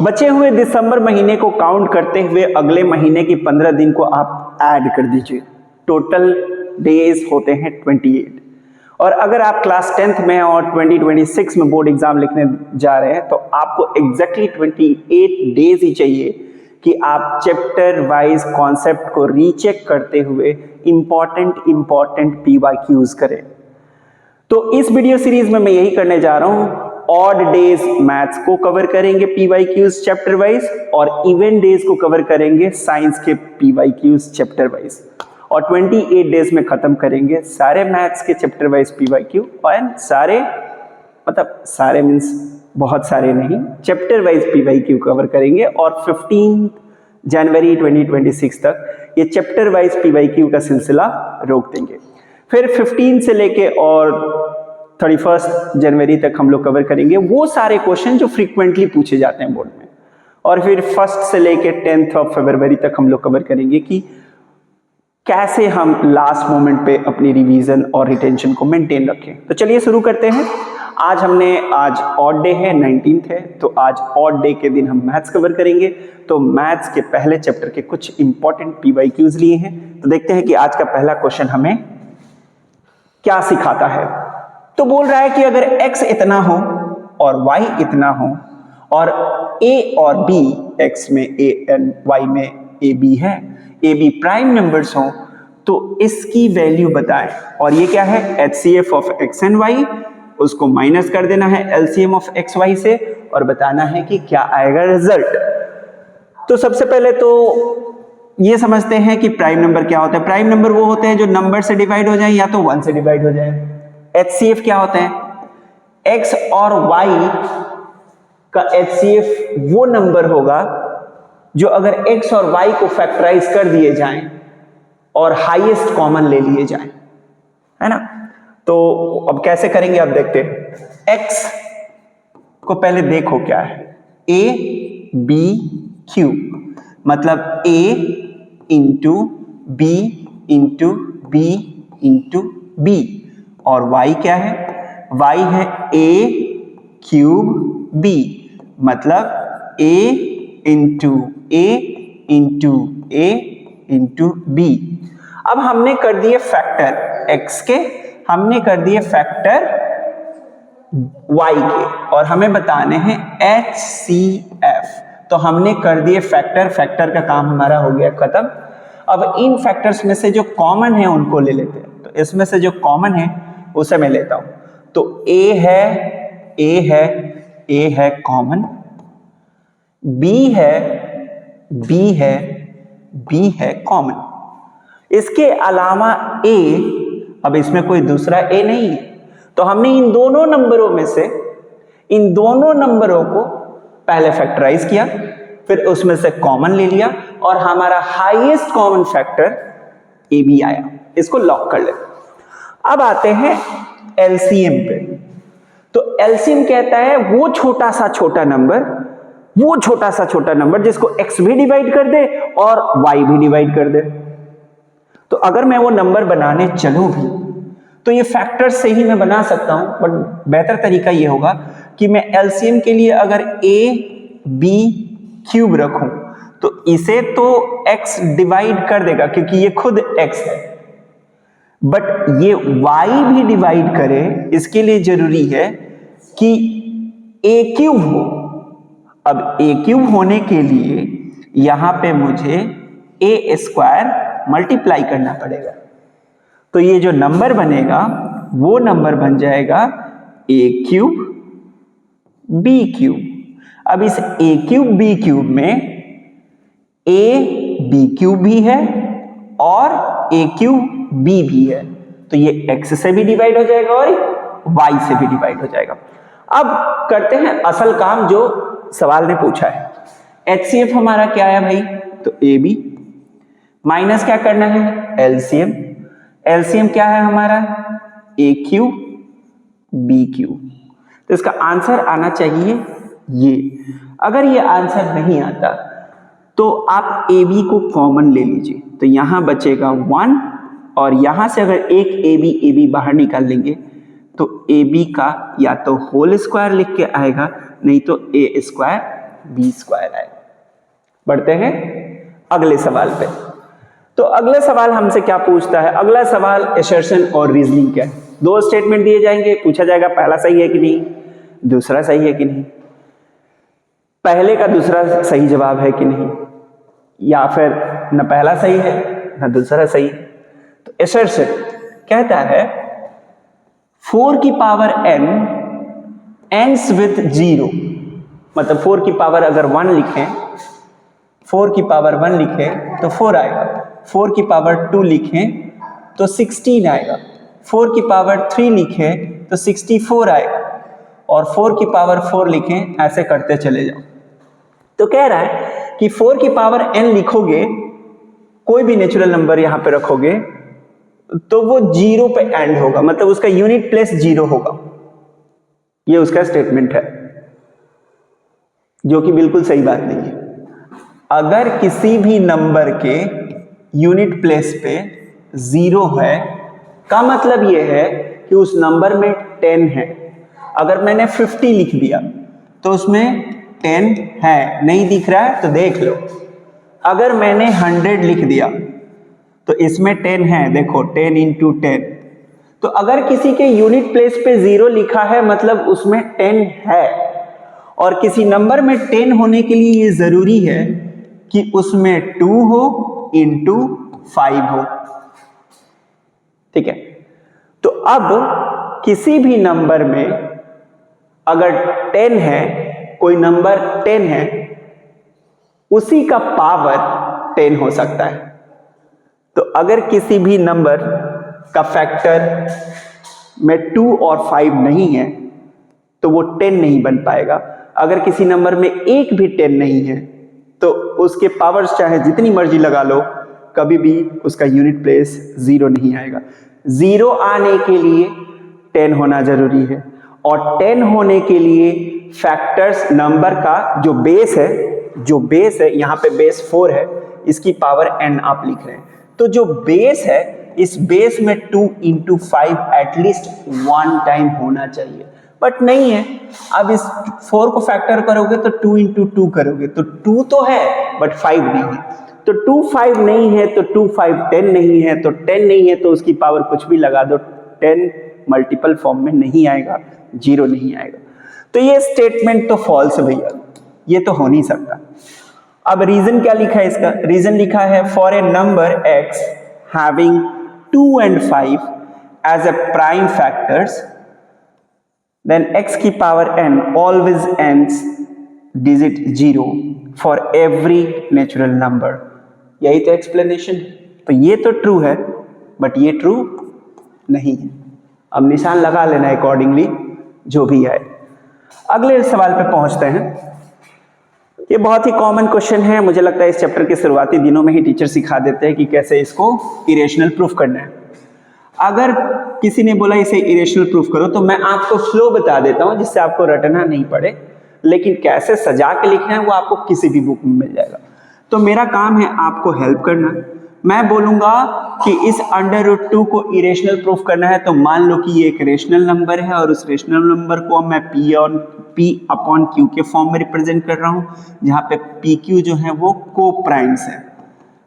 बचे हुए दिसंबर महीने को काउंट करते हुए अगले महीने की 15 दिन को आप ऐड कर दीजिए। टोटल डेज होते हैं 28। और अगर आप क्लास 10th में और 2026 में बोर्ड एग्जाम लिखने जा रहे हैं तो आपको एग्जैक्टली 28 डेज ही चाहिए कि आप चैप्टर वाइज कॉन्सेप्ट को रीचेक करते हुए इंपॉर्टेंट PYQs करें। तो इस वीडियो सीरीज में मैं यही करने जा रहा हूं। ऑड डेज मैथ्स को कवर करेंगे PYQs चैप्टर वाइज, और इवन डेज को कवर करेंगे साइंस के PYQs चैप्टर वाइज, और 28 डेज में खत्म करेंगे सारे मैथ्स के चैप्टर वाइज PYQ। और सारे मीन्स बहुत सारे नहीं, चैप्टर वाइज PYQ कवर करेंगे। और 15 जनवरी 2026 तक ये चैप्टर वाइज PYQ का सिलसिला रोक देंगे। फिर 15 से लेके और 31 जनवरी तक हम लोग कवर करेंगे वो सारे क्वेश्चन जो फ्रीक्वेंटली पूछे जाते हैं बोर्ड में। और फिर 1 से लेके 10 फरवरी तक हम लोग कवर करेंगे कि कैसे हम लास्ट मोमेंट पे अपनी रिवीजन और रिटेंशन को मेंटेन रखें। तो चलिए शुरू करते हैं। आज ऑड डे है, 19th है, तो आज ऑड डे के दिन हम मैथ्स कवर करेंगे। तो मैथ्स के पहले चैप्टर के कुछ इंपॉर्टेंट PYQs लिए हैं। तो देखते हैं कि आज का पहला क्वेश्चन हमें क्या सिखाता है। तो बोल रहा है कि अगर x इतना हो और y इतना हो और a और b, x में a and y में a b है, a b प्राइम नंबर्स हो, तो इसकी वैल्यू बताएं। और ये क्या है? HCF of x and y, उसको माइनस कर देना है LCM ऑफ x y से और बताना है कि क्या आएगा रिजल्ट। तो सबसे पहले तो ये समझते हैं कि प्राइम नंबर क्या होता है। प्राइम नंबर वो होते हैं जो नंबर से डिवाइड हो जाए या तो 1 से डिवाइड हो जाए। HCF क्या होता है? x और y का HCF वो नंबर होगा जो अगर x और y को फैक्टराइज कर दिए जाएं और हाईएस्ट कॉमन ले लिए जाएं, है ना। तो अब कैसे करेंगे आप देखते हैं। x को पहले देखो क्या है, a b q, मतलब a into b into b into b, और y क्या है? y है a क्यूब b, मतलब a into a into a into b। अब हमने कर दिए फैक्टर x के, हमने कर दिए फैक्टर y के, और हमें बताने हैं HCF। तो हमने कर दिए फैक्टर का काम हमारा हो गया खत्म। अब इन फैक्टर्स में से जो कॉमन है उनको ले लेते हैं। तो इसमें से जो कॉमन है उसे मैं लेता हूं। तो a है कॉमन, b है कॉमन। इसके अलावा a, अब इसमें कोई दूसरा a नहीं है, तो हमने इन दोनों नंबरों में से इन दोनों नंबरों को पहले फैक्टराइज किया, फिर उसमें से कॉमन ले लिया और हमारा हाईएस्ट कॉमन फैक्टर AB आया। इसको लॉक कर ले। अब आते हैं LCM पे। तो LCM कहता है वो छोटा सा छोटा नंबर जिसको x भी डिवाइड कर दे और y भी डिवाइड कर दे। तो अगर मैं वो नंबर बनाने चलूं भी तो ये फैक्टर से ही मैं बना सकता हूं, बट बेहतर तरीका ये होगा कि मैं LCM के लिए अगर a b क्यूब रखूं तो इसे तो x डिवाइड कर देगा क्योंकि ये खुद x है, बट ये y भी डिवाइड करे, इसके लिए जरूरी है कि a क्यूब हो। अब a क्यूब होने के लिए यहां पे मुझे a स्क्वायर मल्टीप्लाई करना पड़ेगा। तो ये जो नंबर बनेगा वो नंबर बन जाएगा a क्यूब b क्यूब। अब इस a क्यूब b क्यूब में a b क्यूब भी है और a क्यूब b भी है, तो ये x से भी डिवाइड हो जाएगा और y से भी डिवाइड हो जाएगा। अब करते हैं असल काम जो सवाल ने पूछा है। HCF हमारा क्या है भाई? तो AB माइनस क्या करना है? LCM। LCM क्या है हमारा? A cube B cube. तो इसका आंसर आना चाहिए ये। अगर ये आंसर नहीं आता तो आप AB को कॉमन ले लीजिए, तो यहां बचेगा 1 और यहां से अगर एक AB बाहर निकाल लेंगे तो AB का या तो होल स्क्वायर लिख के आएगा, नहीं तो A स्क्वायर बी स्क्वायर आएगा। बढ़ते हैं अगले सवाल पे। तो अगला सवाल हमसे क्या पूछता है? अगला सवाल असर्शन और रीजनिंग का है। दो स्टेटमेंट दिए जाएंगे, पूछा जाएगा पहला सही है कि नहीं, दूसरा सही है कि नहीं, पहले का दूसरा सही जवाब है कि नहीं, या फिर न पहला सही है न दूसरा सही है। तो असर्शन कहता है 4 की पावर n ends with 0, मतलब 4 की पावर अगर 1 लिखें, 4 की पावर 1 लिखें तो 4 आएगा, 4 की पावर 2 लिखें तो 16 आएगा, 4 की पावर 3 लिखें तो 64 आएगा, और 4 की पावर 4 लिखें, ऐसे करते चले जाओ। तो कह रहा है कि 4 की पावर n लिखोगे, कोई भी नेचुरल नंबर यहां पे रखोगे तो वो 0 पे एंड होगा, मतलब उसका यूनिट प्लेस 0 होगा। ये उसका स्टेटमेंट है, जो कि बिल्कुल सही बात नहीं है। अगर किसी भी नंबर के यूनिट प्लेस पे 0 है का मतलब यह है कि उस नंबर में 10 है। अगर मैंने 50 लिख दिया तो उसमें 10 है, नहीं दिख रहा है तो देख लो। अगर मैंने 100 लिख दिया तो इसमें 10 है, देखो 10 इंटू 10। तो अगर किसी के यूनिट प्लेस पे 0 लिखा है मतलब उसमें 10 है, और किसी नंबर में 10 होने के लिए ये जरूरी है कि उसमें 2 हो इंटू 5 हो। ठीक है, तो अब किसी भी नंबर में अगर 10 है, कोई नंबर 10 है, उसी का पावर 10 हो सकता है। तो अगर किसी भी नंबर का फैक्टर में 2 और 5 नहीं है तो वो 10 नहीं बन पाएगा। अगर किसी नंबर में एक भी 10 नहीं है तो उसके पावर्स चाहे जितनी मर्जी लगा लो, कभी भी उसका यूनिट प्लेस 0 नहीं आएगा। 0 आने के लिए 10 होना जरूरी है, और 10 होने के लिए फैक्टर्स नंबर का जो बेस है, यहाँ पे बेस 4 है, इसकी पावर n आप लिख रहे हैं। तो जो बेस है, इस बेस में 2 इंटू 5 एटलीस्ट 1 टाइम होना चाहिए, बट नहीं है। अब इस 4 को फैक्टर करोगे तो 2 इंटू 2 करोगे तो 2 तो है बट 5 नहीं है। तो 2 5 नहीं है तो 2 5 10 नहीं है, तो 10 नहीं है तो उसकी पावर कुछ भी लगा दो, 10 मल्टीपल फॉर्म में नहीं आएगा, 0 नहीं आएगा। तो ये स्टेटमेंट तो फॉल्स है भैया, ये तो हो नहीं सकता। अब रीजन क्या लिखा है इसका? रीजन लिखा है for a number x having 2 and 5 as a prime factors, then x की power n always ends digit 0 for every natural number। यही तो एक्सप्लेनेशन है। तो ये तो ट्रू है बट ये ट्रू नहीं है। अब निशान लगा लेना अकॉर्डिंगली जो भी है। अगले सवाल पे पहुंचते हैं। ये बहुत ही कॉमन क्वेश्चन है, मुझे लगता है इस चैप्टर के शुरुआती दिनों में ही टीचर सिखा देते हैं कि कैसे इसको इरेशनल प्रूफ करना है। अगर किसी ने बोला इसे इरेशनल प्रूफ करो तो मैं आपको फ्लो बता देता हूं जिससे आपको रटना नहीं पड़े, लेकिन कैसे सजा के लिखना है वो आपको किसी भी बुक में मिल जाएगा। तो मेरा काम है आपको हेल्प करना। मैं बोलूंगा कि इस √2 को इरेशनल प्रूफ करना है, तो मान लो कि ये एक रेशनल नंबर है और उस रेशनल नंबर को मैं P अपॉन Q के फॉर्म में रिप्रेजेंट कर रहा हूं, जहां पे PQ जो है वो को प्राइम्स है।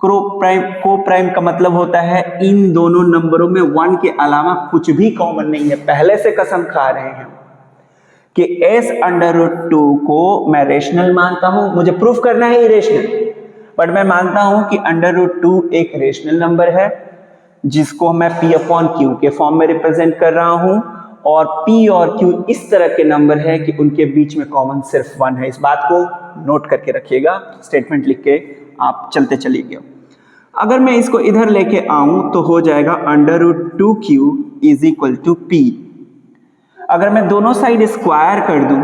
को प्राइम का मतलब होता है इन दोनों नंबरों में 1 के अलावा कुछ भी कॉमन नहीं है। पहले से कसम खा रहे हैं कि s√2 को मैं रेशनल मानता हूं, मुझे प्रूफ करना है इरेशनल, बट मैं मानता हूं कि √2 एक रेशनल नंबर है जिसको मैं P अपॉन Q के फॉर्म में रिप्रेजेंट कर रहा हूं, और P और Q इस तरह के नंबर है कि उनके बीच में कॉमन सिर्फ 1 है। इस बात को नोट करके रखिएगा, स्टेटमेंट लिख के आप चलते चलिए। अगर मैं इसको इधर लेके आऊं तो हो जाएगा √2Q is equal to P। अगर मैं दोनों साइड स्क्वायर कर दूं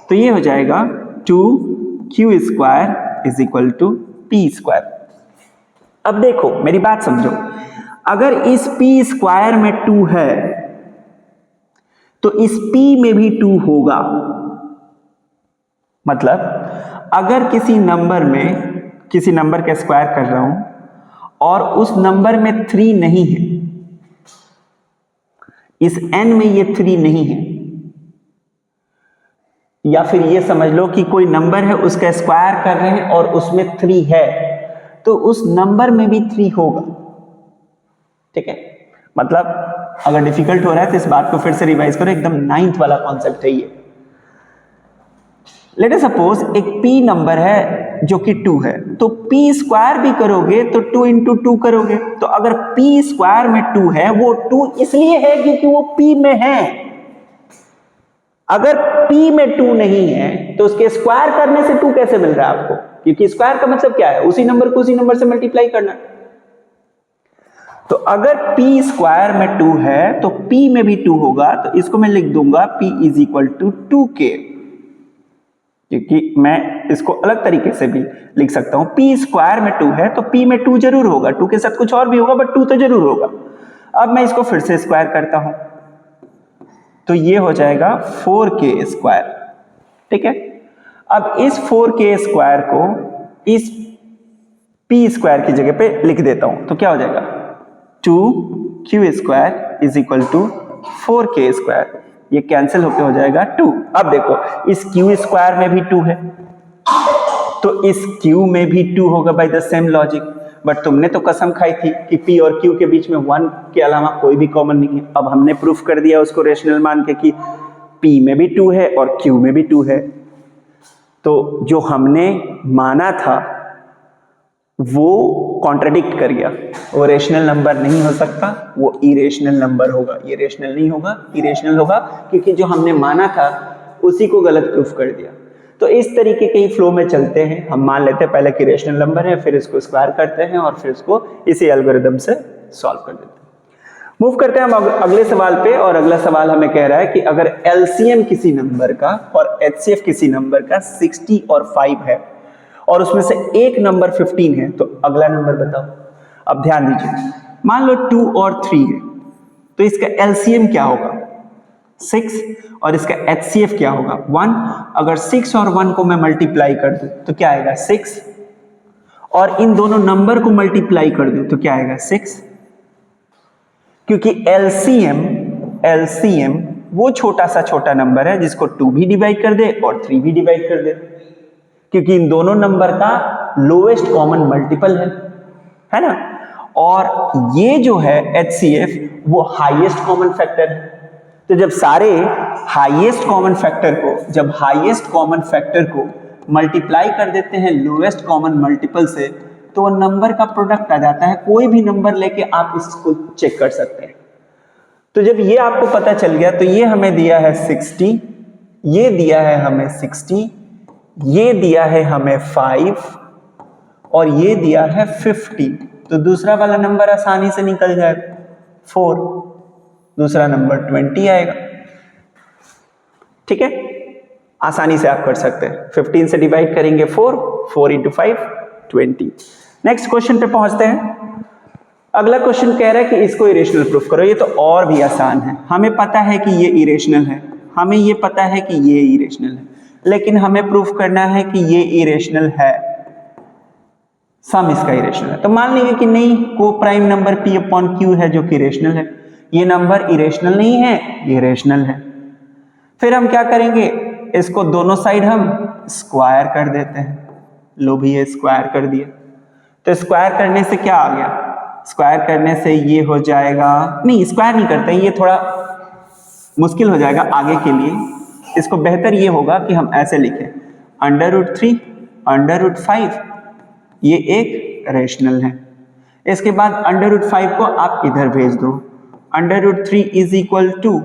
तो ये हो जाएगा 2Q square is equal to P square. अब देखो मेरी बात समझो, अगर इस P स्क्वायर में 2 है तो इस P में भी 2 होगा। मतलब अगर किसी नंबर का स्क्वायर कर रहा हूं और उस नंबर में 3 नहीं है, इस n में ये 3 नहीं है, या फिर ये समझ लो कि कोई नंबर है उसका स्क्वायर कर रहे हैं और उसमें 3 है, तो उस नंबर में भी 3 होगा। ठीक है, मतलब अगर डिफिकल्ट हो रहा है तो इस बात को फिर से रिवाइज करो, एकदम 9th वाला कॉन्सेप्ट है ये। लेट अस सपोज एक p नंबर है जो कि 2 है, तो p स्क्वायर भी करोगे तो 2 इंटू 2 करोगे, तो अगर p स्क्वायर में 2 है, वो 2 इसलिए है क्योंकि वो p में है। अगर p में 2 नहीं है तो उसके स्क्वायर करने से 2 कैसे मिल रहा है आपको? क्योंकि स्क्वायर का मतलब क्या है, उसी नंबर को उसी नंबर से मल्टीप्लाई करना। तो अगर p स्क्वायर में 2 है तो p में भी 2 होगा, तो इसको मैं लिख दूंगा p is equal to 2k, क्योंकि मैं इसको अलग तरीके से भी लिख सकता हूं। p स्क्वायर में 2 है तो p में 2 जरूर होगा, 2 के साथ कुछ और भी होगा बट 2 तो जरूर होगा। अब मैं इसको फिर से स्क्वायर करता हूं तो ये हो जाएगा 4k स्क्वायर। ठीक है, अब इस 4k स्क्वायर को इस p स्क्वायर की जगह पे लिख देता हूं, तो क्या हो जाएगा 2q square is equal to 4k square. ये कैंसिल होके हो जाएगा 2। अब देखो इस q स्क्वायर में भी 2 है तो इस q में भी 2 होगा by the same logic. But तुमने तो कसम खाई थी कि p और q के बीच में 1 के अलावा कोई भी कॉमन नहीं है। अब हमने प्रूफ कर दिया उसको रेशनल मान के कि p में भी 2 है और q में भी 2 है। तो जो हमने माना था वो कॉन्ट्रडिक्ट कर गया, वो रेशनल नंबर नहीं हो सकता, वो इरेशनल नंबर होगा। ये रेशनल नहीं होगा, इरेशनल होगा, क्योंकि जो हमने माना था उसी को गलत प्रूफ कर दिया। तो इस तरीके के ही फ्लो में चलते हैं, हम मान लेते हैं पहले कि रेशनल नंबर है, फिर इसको स्क्वायर करते हैं और फिर इसको इसी एल्गोरिथम से सॉल्व कर देते हैं। मूव करते हैं हम अगले सवाल पे, और अगला सवाल हमें कह रहा है कि अगर एलसीएम किसी नंबर का और एचसीएफ किसी नंबर का 60 और 5 है और उसमें से एक नंबर 15 है, तो अगला नंबर बताओ। अब ध्यान दीजिए, मान लो 2 और 3 है, तो इसका एलसीएम क्या होगा 6 और इसका एचसीएफ क्या होगा 1। अगर 6 और 1 को मैं मल्टीप्लाई कर दूं तो क्या आएगा 6, और इन दोनों नंबर को मल्टीप्लाई कर दूं तो क्या आएगा 6, क्योंकि एलसीएम वो छोटा सा छोटा नंबर है जिसको 2 भी डिवाइड कर दे और 3 भी डिवाइड कर दे, क्योंकि इन दोनों नंबर का लोएस्ट कॉमन मल्टीपल है ना। और ये जो है एचसीएफ वो हाईएस्ट कॉमन फैक्टर है। तो जब सारे हाईएस्ट कॉमन फैक्टर को मल्टीप्लाई कर देते हैं लोएस्ट कॉमन मल्टीपल से, तो नंबर का प्रोडक्ट आ जाता है। कोई भी नंबर लेके आप इसको चेक कर सकते हैं। तो जब ये आपको पता चल गया, तो ये हमें दिया है 60, ये दिया है हमें 60, ये दिया है हमें 5 और ये दिया है 50, तो दूसरा वाला नंबर आसानी से निकल जाएगा 4, दूसरा नंबर 20 आएगा। ठीक है, आसानी से आप कर सकते हैं। 15 से डिवाइड करेंगे 4 इंटू 5 20। नेक्स्ट क्वेश्चन पे पहुंचते हैं। अगला क्वेश्चन कह रहा है कि इसको इरेशनल प्रूफ करो। ये तो और भी आसान है, हमें पता है कि ये इरेशनल है, हमें ये पता है कि ये इरेशनल है, लेकिन हमें प्रूफ करना है कि ये इरेशनल है, सम इसका इरेशनल है। तो मान लीजिए कि नहीं, को prime number p upon q है जो कि इरेशनल है। ये नंबर इरेशनल नहीं है, ये रेशनल है। फिर हम क्या करेंगे, इसको दोनों साइड हम स्क्वायर कर देते हैं। लो भी ये स्क्वायर कर दिया, तो स्क्वायर करने से क्या आ गया, स्क्वायर करने से ये हो जाएगा, नहीं स्क्वायर नहीं करते, ये थोड़ा मुश्किल हो जाएगा आगे के लिए। इसको बेहतर ये होगा कि हम ऐसे लिखें √3 √5, ये एक रेशनल है। इसके बाद √5 को आप इधर भेज दो, √3 is equal to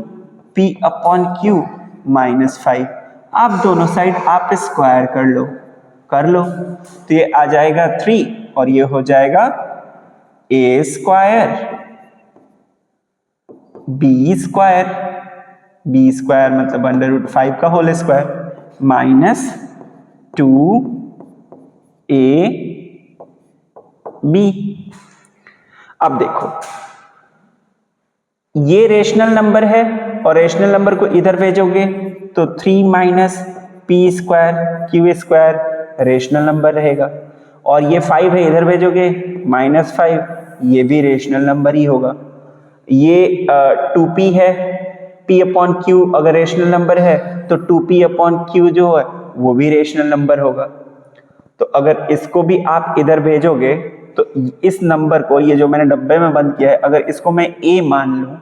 p upon q minus 5। आप दोनों साइड आप स्क्वायर कर लो, तो ये आ जाएगा 3 और ये हो जाएगा a स्क्वायर b स्क्वायर मतलब √5 का होल स्क्वायर माइनस 2ab। अब देखो ये रेशनल नंबर है और रेशनल नंबर को इधर भेजोगे तो 3 minus p square q square rational number रहेगा, और ये 5 है इधर भेजोगे -5, ये भी रेशनल नंबर ही होगा। ये 2p है p अपॉन क्यू अगर रेशनल नंबर है तो 2p अपॉन क्यू जो है वो भी रेशनल नंबर होगा। तो अगर इसको भी आप इधर भेजोगे तो इस नंबर को, ये जो मैंने डब्बे में बंद किया है, अगर इसको मैं a मान लूं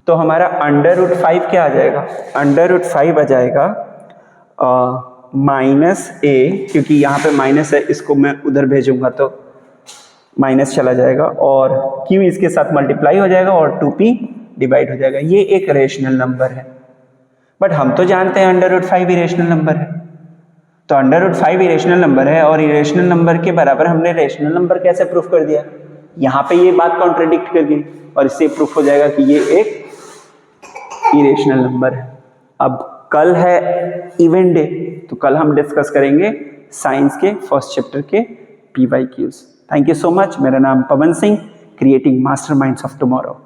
तो हमारा √5 क्या आ जाएगा, √5 आ जाएगा -a, क्योंकि यहाँ पे माइनस है, इसको मैं उधर भेजूंगा तो माइनस चला जाएगा और q इसके साथ मल्टीप्लाई हो जाएगा और 2p डिवाइड हो जाएगा। ये एक रेशनल नंबर है, बट हम तो जानते हैं √5 इरेशनल नंबर है। तो √5 इरेशनल नंबर है और इरेशनल नंबर के बराबर हमने रेशनल नंबर कैसे प्रूफ कर दिया, यहाँ पे ये बात कॉन्ट्रडिक्ट कर गई और इससे प्रूफ हो जाएगा कि ये एक इरेशनल नंबर है। अब कल है इवेंट डे, तो कल हम डिस्कस करेंगे साइंस के फर्स्ट चैप्टर के PYQs। Thank you so much. मेरा नाम Pawan Singh, creating masterminds of tomorrow.